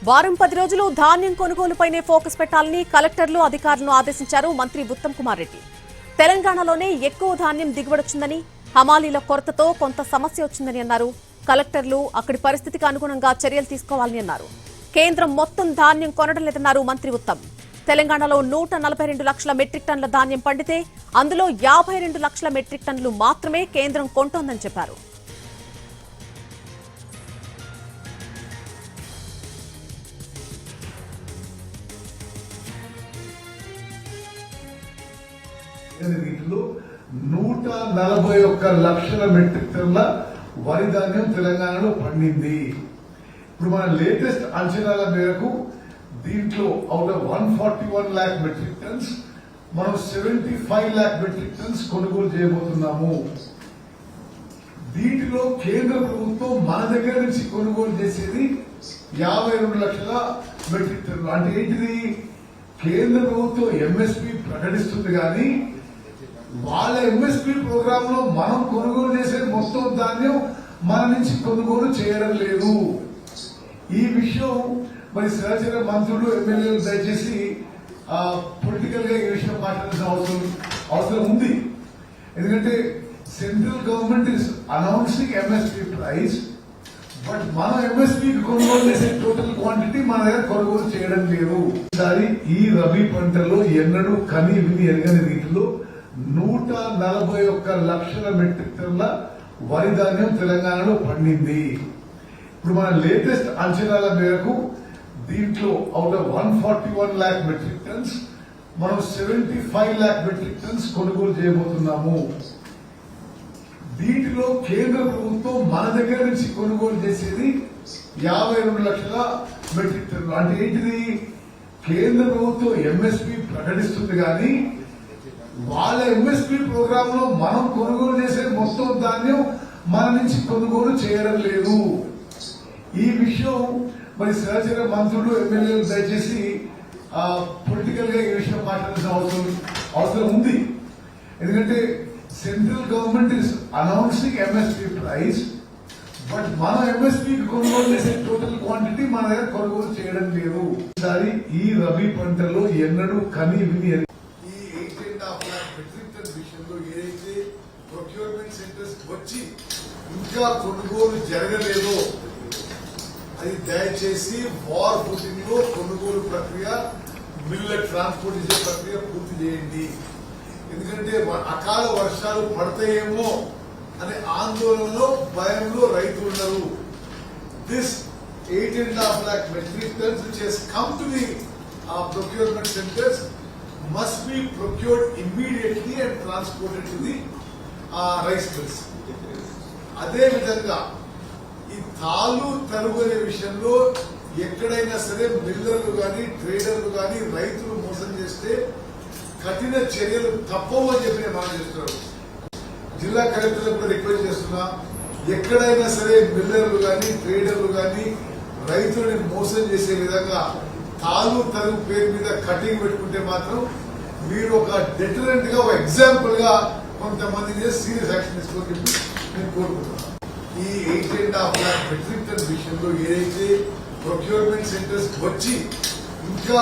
వారం 10 రోజులు ధాన్యం కొనుగోలుపైనే ఫోకస్ పెట్టాలని కలెక్టర్లు అధికారులను ఆదేశించారు మంత్రి ఉత్తమ్ కుమార్ రెడ్డి. తెలంగాణలోనే ఎక్కువ ధాన్యం దిగుబడొచ్చిందని, హమాలీల కొరతతో కొంత సమస్య వచ్చిందని అన్నారు. కలెక్టర్లు అక్కడి పరిస్థితికి అనుగుణంగా చర్యలు తీసుకోవాలని అన్నారు. కేంద్రం మొత్తం ధాన్యం కొనడం లేదన్నారు మంత్రి ఉత్తమ్. తెలంగాణలో 142 లక్షల మెట్రిక్ టన్నుల ధాన్యం పండితే అందులో 52 లక్షల మెట్రిక్ టన్నులు మాత్రమే కేంద్రం కొంటోందని చెప్పారు. వీటిలో 141 లక్షల మెట్రిక్ టన్నుల వరి ధాన్యం తెలంగాణలో పండింది. ఇప్పుడు మన లేటెస్ట్ అంచనాల మేరకు దీంట్లో out of 141 lakh metric tons మనం 75 lakh మెట్రిక్ టన్స్ కొనుగోలు చేయబోతున్నాము. వీటిలో కేంద్ర ప్రభుత్వం మన దగ్గర నుంచి కొనుగోలు చేసేది 52 లక్షల మెట్రిక్ టన్నులు. అంటే ఏంటిది? కేంద్ర ప్రభుత్వం ఎంఎస్పీ ప్రకటిస్తుంది కానీ వాళ్ళ ఎంఎస్పీ ప్రోగ్రామ్ లో మనం కొనుగోలు చేసే మొత్తం ధాన్యం మన నుంచి కొనుగోలు చేయడం లేదు. ఈ విషయం మరి సహచర మంత్రులు, ఎమ్మెల్యేలు దయచేసి పొలిటికల్ గా ఈ విషయం మాట్లాడాల్సిన అవసరం ఉంది. ఎందుకంటే central government is announcing MSP price, but మనం ఎంఎస్పీ కొనుగోలు చేసే టోటల్ క్వాంటిటీ మన దగ్గర కొనుగోలు చేయడం లేదు. ఈసారి ఈ రబీ పంటలో ఎన్నడూ కని విని ఎరగని రీతిలో 141 లక్షల మెట్రిక్ టన్నుల వరి ధాన్యం తెలంగాణలో పండింది. ఇప్పుడు మన లేటెస్ట్ అంచనాల మేరకు దీంట్లో out of 141 lakh metric tons మనం 75 lakh మెట్రిక్ టన్స్ కొనుగోలు చేయబోతున్నాము. వీటిలో కేంద్ర ప్రభుత్వం మన దగ్గర నుంచి కొనుగోలు చేసేది 52 లక్షల మెట్రిక్ టన్నులు. అంటే ఏంటిది? కేంద్ర ప్రభుత్వం ఎంఎస్పీ ప్రకటిస్తుంది కానీ వాళ్ళ ఎంఎస్పీ ప్రోగ్రామ్ లో మనం కొనుగోలు చేసే మొత్తం ధాన్యం మన నుంచి కొనుగోలు చేయడం లేదు. ఈ విషయం మరి సహచర మంత్రులు, ఎమ్మెల్యేలు దయచేసి పొలిటికల్ గా ఈ విషయం మాట్లాడాల్సిన అవసరం ఉంది. ఎందుకంటే central government is announcing MSP price, but మనం ఎంఎస్పీ కొనుగోలు చేసే టోటల్ క్వాంటిటీ మన దగ్గర కొనుగోలు చేయడం లేదు. ఈసారి ఈ రబీ పంటలో ఎన్నడూ కని విని విషయంలో ఏదైతే ప్రొక్యూర్మెంట్ సెంటర్స్ వచ్చి ఇంకా కొనుగోలు జరగలేదో అది దయచేసి వార్ ఫుటింగ్ లో కొనుగోలు ప్రక్రియ, మిల్లెట్ ట్రాన్స్పోర్ట్ చేసే ప్రక్రియ పూర్తి చేయండి. ఎందుకంటే అకాల వర్షాలు పడతాయేమో అనే ఆందోళనలో, భయంలో రైతులు ఉన్నారు. This 8.5 lakh metric tons which has come to the procurement centers must be procured immediately and transported to the rice mills. అదే విధంగా ఈ తాలు తరుగు అనే విషయంలో ఎక్కడైనా సరే మిల్లర్లు గాని, ట్రేడర్లు గాని రైతులు మోసం చేస్తే కఠిన చర్యలు తప్పవని చెప్పి మనం చేస్తున్నారు. జిల్లా కలెక్టర్లకు కూడా రిక్వెస్ట్ చేస్తున్నా, ఎక్కడైనా సరే మిల్లర్లు గాని, ట్రేడర్లు గాని రైతులని మోసం చేసే విధంగా తాలు తరుగు పేరు మీద కటింగ్ పెట్టుకుంటే మాత్రం మీరు ఒక డెటరెంట్ గా, ఒక ఎగ్జాంపుల్ గా కొంతమంది సీరియస్ యాక్షన్ తీసుకోవాలని నేను కోరుకుంటున్నాను. ఈ 8.5 lakh మెట్రిక్ టన్ విషయంలో ఏదైతే ప్రొక్యూర్మెంట్ సెంటర్స్ వచ్చి ఇంకా